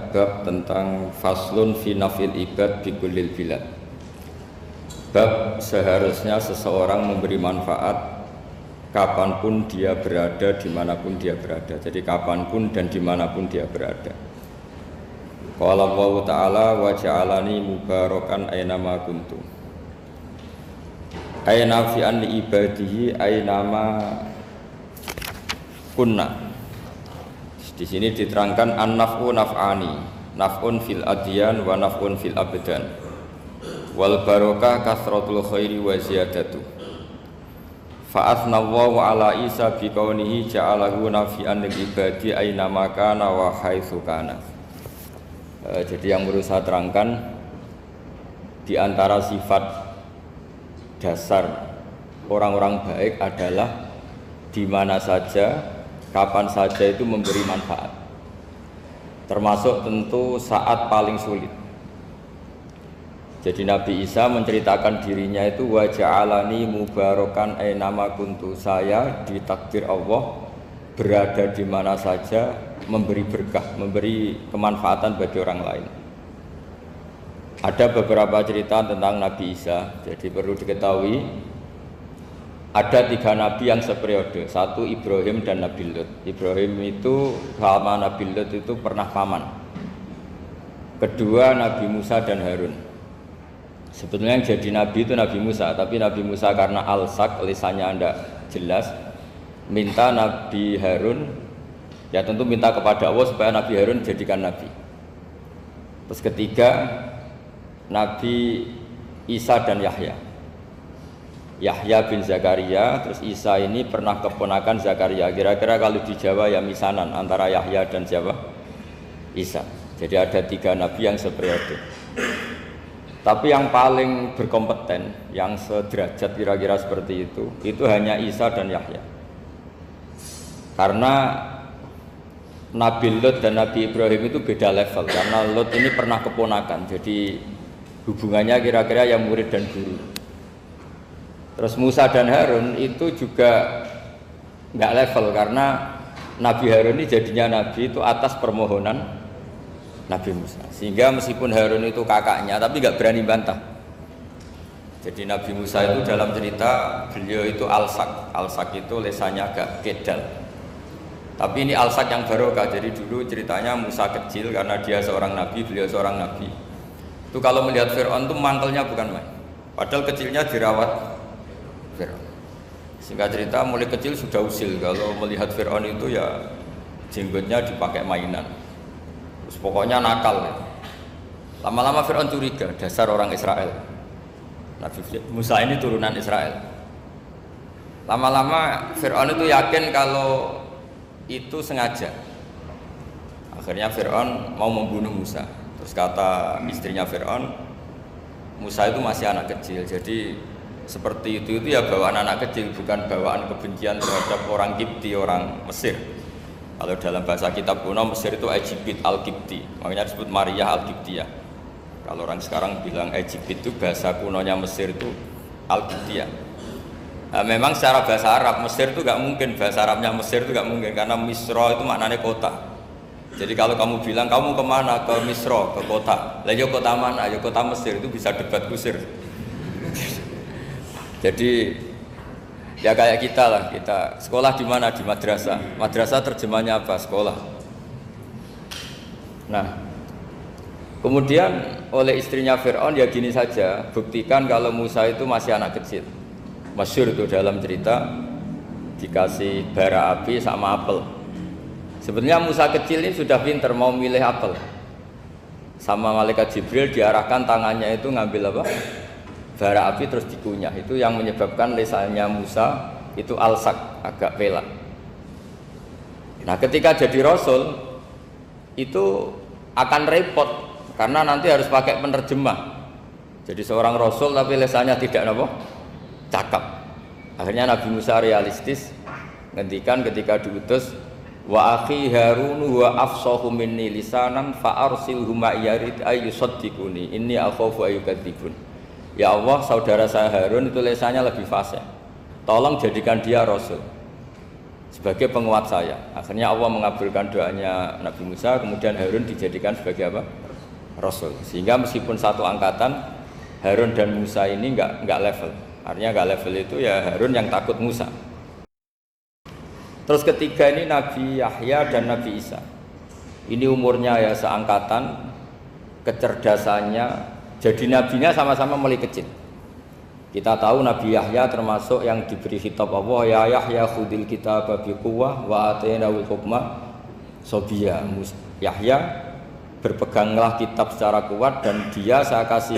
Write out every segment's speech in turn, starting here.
bab tentang faslun fi nafil ibad bi kullil bilad. Bab seharusnya seseorang memberi manfaat kapanpun dia berada, dimanapun dia berada. Jadi kapanpun dan dimanapun dia berada. Qala Allah Ta'ala wa ja'alani mubarakan aynama kuntu. Ayna fi an ibadihi aynama kunna. Di sini diterangkan an-naf'u naf'ani, naf'un fil adyan wa naf'un fil abdan. Wal barokah kasratul khairi wa ziyadatu. Fa athnallahu ala Isa bi kaunihi ja'alahu nafi'an lil ibadi aina makana wa haitsu kana. Jadi yang perlu saya terangkan di antara sifat dasar orang-orang baik adalah di mana saja, kapan saja itu memberi manfaat, termasuk tentu saat paling sulit. Jadi Nabi Isa menceritakan dirinya itu wa ja'alani mubarakan aynama kuntu, saya ditakdir Allah berada di mana saja memberi berkah, memberi kemanfaatan bagi orang lain. Ada beberapa cerita tentang Nabi Isa, jadi perlu diketahui ada 3 nabi yang seperiode. Satu Ibrahim dan Nabi Lut. Ibrahim itu sama Nabi Lut itu pernah paman. Kedua Nabi Musa dan Harun. Sebetulnya yang jadi nabi itu Nabi Musa, tapi Nabi Musa karena alsak, lisannya tidak jelas, minta Nabi Harun, ya tentu minta kepada Allah supaya Nabi Harun jadikan nabi. Terus ketiga Nabi Isa dan Yahya. Yahya bin Zakaria, terus Isa ini pernah keponakan Zakaria. Kira-kira kalau di Jawa ya misanan antara Yahya dan Jawa Isa. Jadi ada 3 nabi yang seperiode. Tapi yang paling berkompeten, yang sederajat kira-kira seperti itu hanya Isa dan Yahya. Karena Nabi Lut dan Nabi Ibrahim itu beda level. Karena Lut ini pernah keponakan, jadi hubungannya kira-kira yang murid dan guru. Terus Musa dan Harun itu juga nggak level, karena Nabi Harun ini jadinya nabi itu atas permohonan Nabi Musa. Sehingga meskipun Harun itu kakaknya, tapi nggak berani bantah. Jadi Nabi Musa itu dalam cerita beliau itu alsak. Alsak itu lesannya agak kedal. Tapi ini alsak yang barokah. Jadi dulu ceritanya Musa kecil karena dia seorang nabi, beliau seorang nabi. Itu kalau melihat Fir'aun itu mangkelnya bukan main. Padahal kecilnya dirawat Fir'aun. Singkat cerita mulai kecil sudah usil. Kalau melihat Fir'aun itu ya jenggotnya dipakai mainan. Terus pokoknya nakal ya. Lama-lama Fir'aun curiga, dasar orang Israel. Nabi Musa ini turunan Israel. Lama-lama Fir'aun itu yakin kalau itu sengaja. Akhirnya Fir'aun mau membunuh Musa. Terus kata istrinya Fir'aun, Musa itu masih anak kecil, jadi seperti itu ya bawaan anak kecil, bukan bawaan kebencian terhadap orang Kipti, orang Mesir. Kalau dalam bahasa kitab kuno Mesir itu Egypt al-Kipti, makanya disebut Maria al-Kiptiyah. Kalau orang sekarang bilang Egypt itu bahasa kunonya Mesir itu al-Kiptiyah. Nah, memang secara bahasa Arab Mesir itu gak mungkin, bahasa Arabnya Mesir itu gak mungkin, karena Misro itu maknanya kota. Jadi kalau kamu bilang kamu kemana, ke Misro, ke kota, lah ya kota mana, ya kota Mesir, itu bisa debat kusir. Jadi ya kayak kita lah, kita sekolah di mana, di madrasah. Madrasah terjemahnya apa? Sekolah. Nah, kemudian oleh istrinya Fir'aun ya gini saja, buktikan kalau Musa itu masih anak kecil. Masyhur itu dalam cerita dikasih bara api sama apel. Sebenarnya Musa kecil ini sudah pinter mau milih apel. Sama malaikat Jibril diarahkan tangannya itu ngambil apa? Bara api terus dikunyah. Itu yang menyebabkan lisannya Musa itu alsak, agak pelak. Nah, ketika jadi rasul itu akan repot karena nanti harus pakai penerjemah. Jadi seorang rasul tapi lisannya tidak apa? Cakap. Akhirnya Nabi Musa realistis ngendikan ketika diutus, wa akhi Harun wa afsahu minni lisanan fa arsilhu ma yarid ayyusaddiquni inni akhafu ayyukadzibun. Ya Allah, saudara saya Harun itu lisannya lebih fasih. Tolong jadikan dia rasul. sebagai penguat saya. Akhirnya Allah mengabulkan doanya Nabi Musa, kemudian Harun dijadikan sebagai apa? Rasul. Sehingga meskipun satu angkatan, Harun dan Musa ini enggak level. Artinya enggak level itu ya Harun yang takut Musa. Terus ketiga ini Nabi Yahya dan Nabi Isa. Ini umurnya ya seangkatan, kecerdasannya, jadi nabinya sama-sama mulai kecil. Kita tahu Nabi Yahya termasuk yang diberi khitab Allah, ya Yahya khudil kitab bi quwwah wa atainahu hukma sobiyya. Yahya berpeganglah kitab secara kuat dan dia saya kasih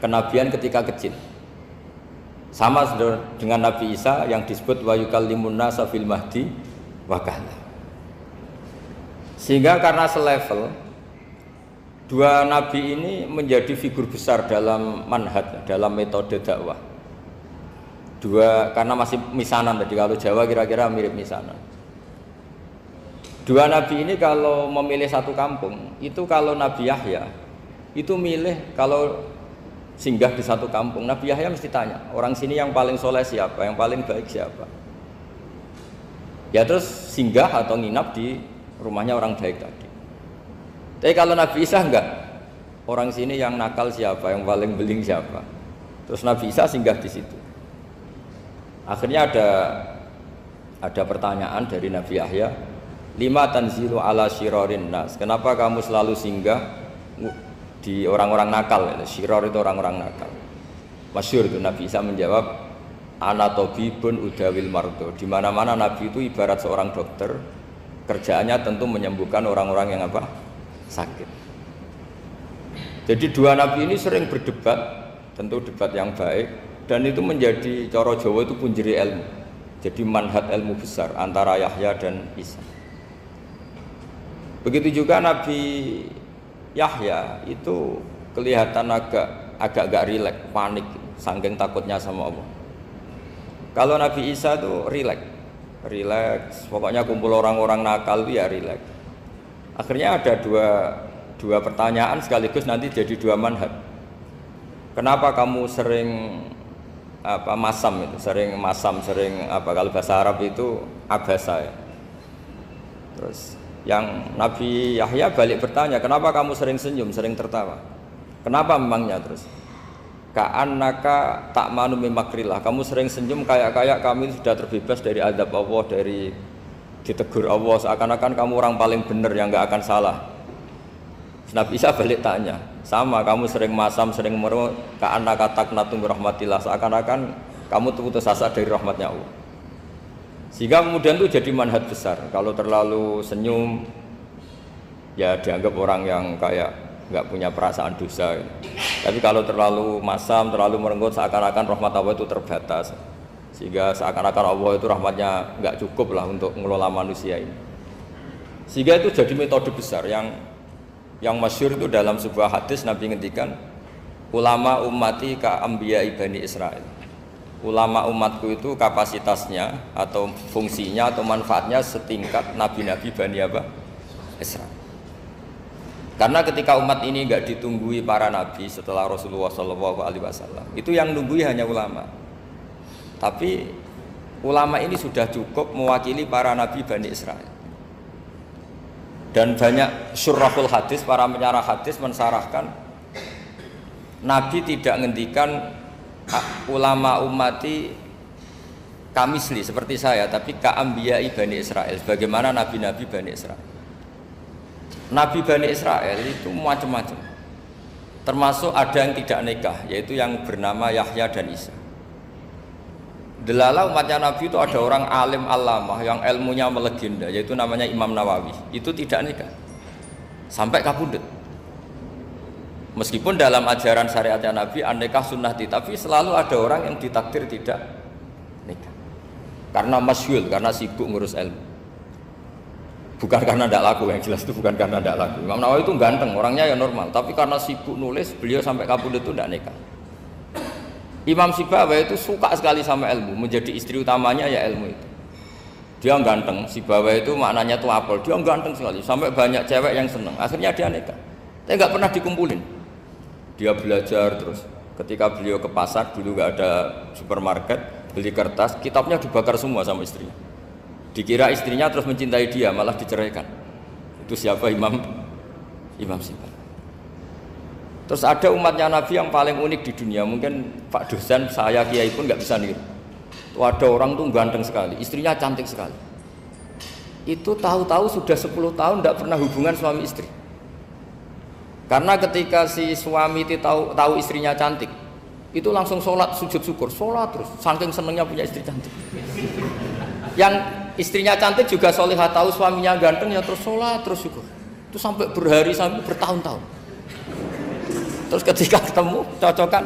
kenabian ketika kecil. Sama dengan Nabi Isa yang disebut wa yukallimun nasa fil mahdi wa kahla. Sehingga karena selevel, dua nabi ini menjadi figur besar dalam manhaj, dalam metode dakwah. Dua, karena masih misanan tadi, kalau Jawa kira-kira mirip misanan. Dua nabi ini kalau memilih satu kampung, itu kalau Nabi Yahya itu milih kalau singgah di satu kampung, Nabi Yahya mesti tanya, orang sini yang paling soleh siapa, yang paling baik siapa. Ya terus singgah atau nginap di rumahnya orang baik tadi. Tapi kalau Nabi Isa enggak, orang sini yang nakal siapa, yang paling beling siapa. Terus Nabi Isa singgah di situ. Akhirnya ada pertanyaan dari Nabi Yahya, lima tanzilu ala syirarin nas. Kenapa kamu selalu singgah di orang-orang nakal? Syirar itu orang-orang nakal. Masyhur itu Nabi Isa menjawab, ana tabibun udawil mardo. Di mana-mana Nabi itu ibarat seorang dokter, kerjaannya tentu menyembuhkan orang-orang yang apa? Sakit. Jadi dua nabi ini sering berdebat, tentu debat yang baik. Dan itu menjadi cara Jawa itu punjeri ilmu. Jadi manhaj ilmu besar antara Yahya dan Isa. Begitu juga Nabi Yahya itu kelihatan agak rileks, panik, saking takutnya sama Allah. Kalau Nabi Isa itu rileks, pokoknya kumpul orang-orang nakal itu ya rileks. Akhirnya ada dua pertanyaan sekaligus nanti jadi dua manhaj. Kenapa kamu sering masam itu, sering kalau bahasa Arab itu abasa ya. Terus yang Nabi Yahya balik bertanya, kenapa kamu sering senyum, sering tertawa? Kenapa memangnya? Terus ka'annaka ta'manu min makrillah, kamu sering senyum kayak kami sudah terbebas dari azab Allah, dari ditegur Allah, seakan-akan kamu orang paling benar yang enggak akan salah. Nabi Isa balik tanya, sama kamu sering masam, sering meru, ka'annaka taqnatu min rahmatillah, seakan-akan kamu putus asa dari rahmatnya Allah. Sehingga kemudian itu jadi manhaj besar. Kalau terlalu senyum, ya dianggap orang yang kayak nggak punya perasaan dosa. Tapi kalau terlalu masam, terlalu merenggut, seakan-akan rahmat Allah itu terbatas. Sehingga seakan-akan Allah itu rahmatnya nggak cukup lah untuk mengelola manusia ini. Sehingga itu jadi metode besar yang masyhur itu dalam sebuah hadis Nabi ngendikan, ulama ummati ka anbiya Bani Israil. Ulama umatku itu kapasitasnya atau fungsinya atau manfaatnya setingkat nabi-nabi Bani Israil. Karena ketika umat ini enggak ditunggui para nabi setelah Rasulullah SAW, itu yang nunggui hanya ulama. Tapi ulama ini sudah cukup mewakili para nabi Bani Israil. Dan banyak syurahul hadis, para penyarah hadis mensarahkan Nabi tidak ngendikan ulama ummati kamisli seperti saya, tapi ka'ambiyai Bani Israel, bagaimana nabi-nabi Bani Israel. Nabi Bani Israel itu macam-macam, termasuk ada yang tidak nikah, yaitu yang bernama Yahya dan Isa. Delala umatnya Nabi itu ada orang alim alamah yang ilmunya melegenda, yaitu namanya Imam Nawawi. Itu tidak nikah sampai kabudut. Meskipun dalam ajaran syariatnya Nabi an-nikah sunnati, tapi selalu ada orang yang ditakdir tidak nikah karena masyhul, karena sibuk ngurus ilmu. Bukan karena tidak laku, yang jelas itu bukan karena tidak laku. Imam Nawawi itu ganteng, orangnya ya normal, tapi karena sibuk nulis, beliau sampai kabudut itu tidak nikah. Imam Sibawai itu suka sekali sama ilmu, menjadi istri utamanya ya ilmu itu. Dia ganteng, Sibawai itu maknanya tuh apel, dia ganteng sekali, sampai banyak cewek yang seneng. Akhirnya dia nikah, tapi nggak pernah dikumpulin. Dia belajar terus. Ketika beliau ke pasar, dulu nggak ada supermarket, beli kertas, kitabnya dibakar semua sama istrinya. Dikira istrinya terus mencintai dia, malah diceraikan. Itu siapa? Imam Sibawayh. Terus ada umatnya Nabi yang paling unik di dunia, mungkin Pak dosen, saya kiai pun nggak bisa niru. Itu ada orang tuh ganteng sekali, istrinya cantik sekali. Itu tahu-tahu sudah 10 tahun tidak pernah hubungan suami istri. Karena ketika si suami itu tahu istrinya cantik, itu langsung sholat sujud syukur, sholat terus, saking senengnya punya istri cantik. Yang istrinya cantik juga solihah, tahu suaminya ganteng ya terus sholat terus syukur. Itu sampai berhari sampai bertahun-tahun. Terus ketika ketemu cocokan,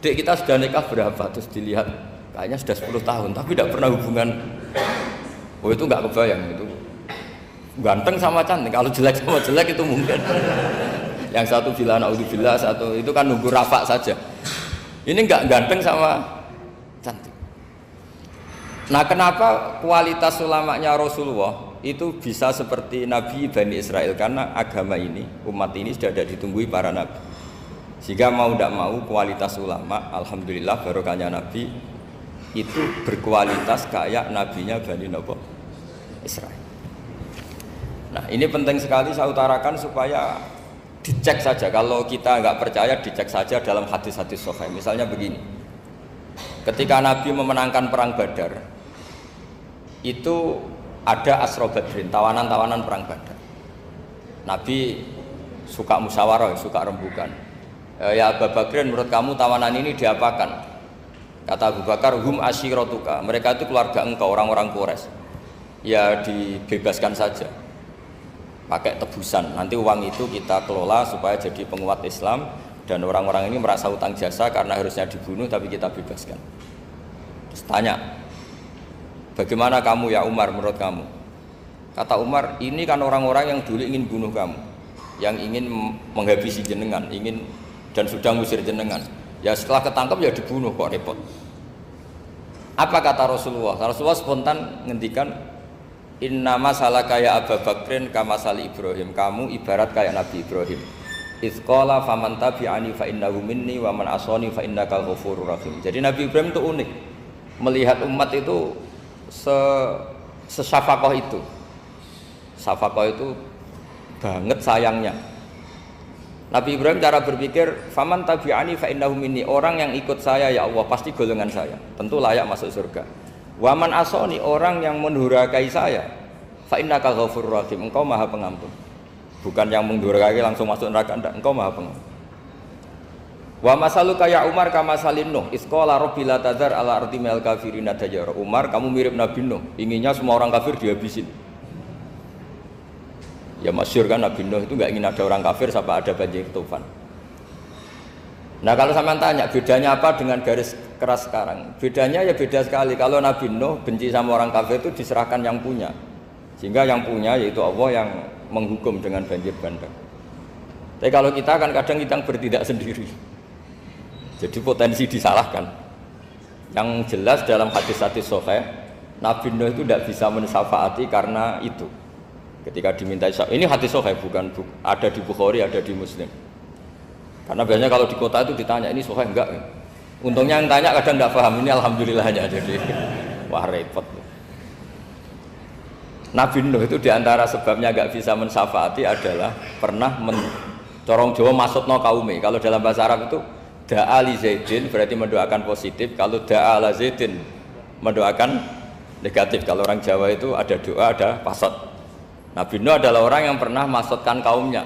dek kita sudah nikah berapa? Terus dilihat kayaknya sudah 10 tahun, tapi tidak pernah hubungan. Oh itu nggak kebayang itu. Ganteng sama cantik, kalau jelek sama jelek itu mungkin. Yang satu bilang naudzubillah, satu itu kan nunggu rafa saja. Ini nggak ganteng sama cantik. Nah, kenapa kualitas ulamanya Rasulullah itu bisa seperti Nabi Bani Israel? Karena agama ini, umat ini sudah ada ditunggui para nabi. Sehingga mau tidak mau kualitas ulama, alhamdulillah barokahnya Nabi itu berkualitas kayak nabinya Bani Israel. Nah, ini penting sekali saya utarakan supaya dicek saja. Kalau kita nggak percaya, dicek saja dalam hadis-hadis sahih. Misalnya begini, ketika Nabi memenangkan perang Badar, itu ada Asra Badrin, tawanan-tawanan perang Badar. Nabi suka musyawarah, suka rembukan. Ya Abu Bakrin, menurut kamu tawanan ini diapakan? Kata Abu Bakar, hum asyiratuka, mereka itu keluarga engkau, orang-orang Quraisy. Ya dibebaskan saja, pakai tebusan, nanti uang itu kita kelola supaya jadi penguat Islam, dan orang-orang ini merasa utang jasa karena harusnya dibunuh tapi kita bebaskan. Terus tanya, bagaimana kamu ya Umar, menurut kamu? Kata Umar, ini kan orang-orang yang dulu ingin bunuh kamu, yang ingin menghabisi jenengan, ingin dan sudah ngusir jenengan. Ya setelah ketangkap ya dibunuh, kok repot. Apa kata Rasulullah? Rasulullah spontan ngendikan, inna masalah kayak Abu Bakrin kama sali Ibrahim, kamu ibarat kayak Nabi Ibrahim. Izqala faman tabi'ani fa innahu minni wa man asani fa innakal ghafurur rahim. Jadi Nabi Ibrahim itu unik, melihat umat itu sesyafakoh itu. Syafakoh itu banget sayangnya. Nabi Ibrahim cara berpikir, faman tabi'ani fa innahu minni, orang yang ikut saya ya Allah pasti golongan saya, tentu layak masuk surga. Waman asoni, orang yang mendurhakai saya, fa innaka ghafurur rahim, engkau maha pengampun. Bukan yang mendurhakai langsung masuk neraka, enggak, engkau maha pengampun. Wa masaluka ya Umar kama salin Nuh, isqala rabbi la tadzar ala ardi minal kafirin dajjara. Umar, kamu mirip Nabi Nuh, inginnya semua orang kafir dihabisin. Ya masyhur kan Nabi Nuh itu enggak ingin ada orang kafir sampai ada banjir tufan. Nah kalau sampean tanya bedanya apa dengan garis keras sekarang? Bedanya ya beda sekali. Kalau Nabi Nuh benci sama orang kafir itu diserahkan yang punya, sehingga yang punya yaitu Allah yang menghukum dengan banjir bandang. Tapi kalau kita kan kadang kita bertindak sendiri, jadi potensi disalahkan. Yang jelas dalam hadis-hadis sahih, Nabi Nuh itu tidak bisa mensyafaati karena itu. Ketika diminta ini hadis sahih, bukan ada di Bukhari, ada di Muslim. Karena biasanya kalau di kota itu ditanya ini sahih enggak? Untungnya yang tanya kadang enggak paham, ini alhamdulillahnya, jadi wah repot. Nabi Nuh itu diantara sebabnya enggak bisa mensyafaati adalah pernah corong Jawa maksudno kaume. Kalau dalam bahasa Arab itu da'a li Zaidin berarti mendoakan positif, kalau da'a la Zaidin mendoakan negatif. Kalau orang Jawa itu ada doa, ada pasot. Nabi Nuh adalah orang yang pernah maksudkan kaumnya.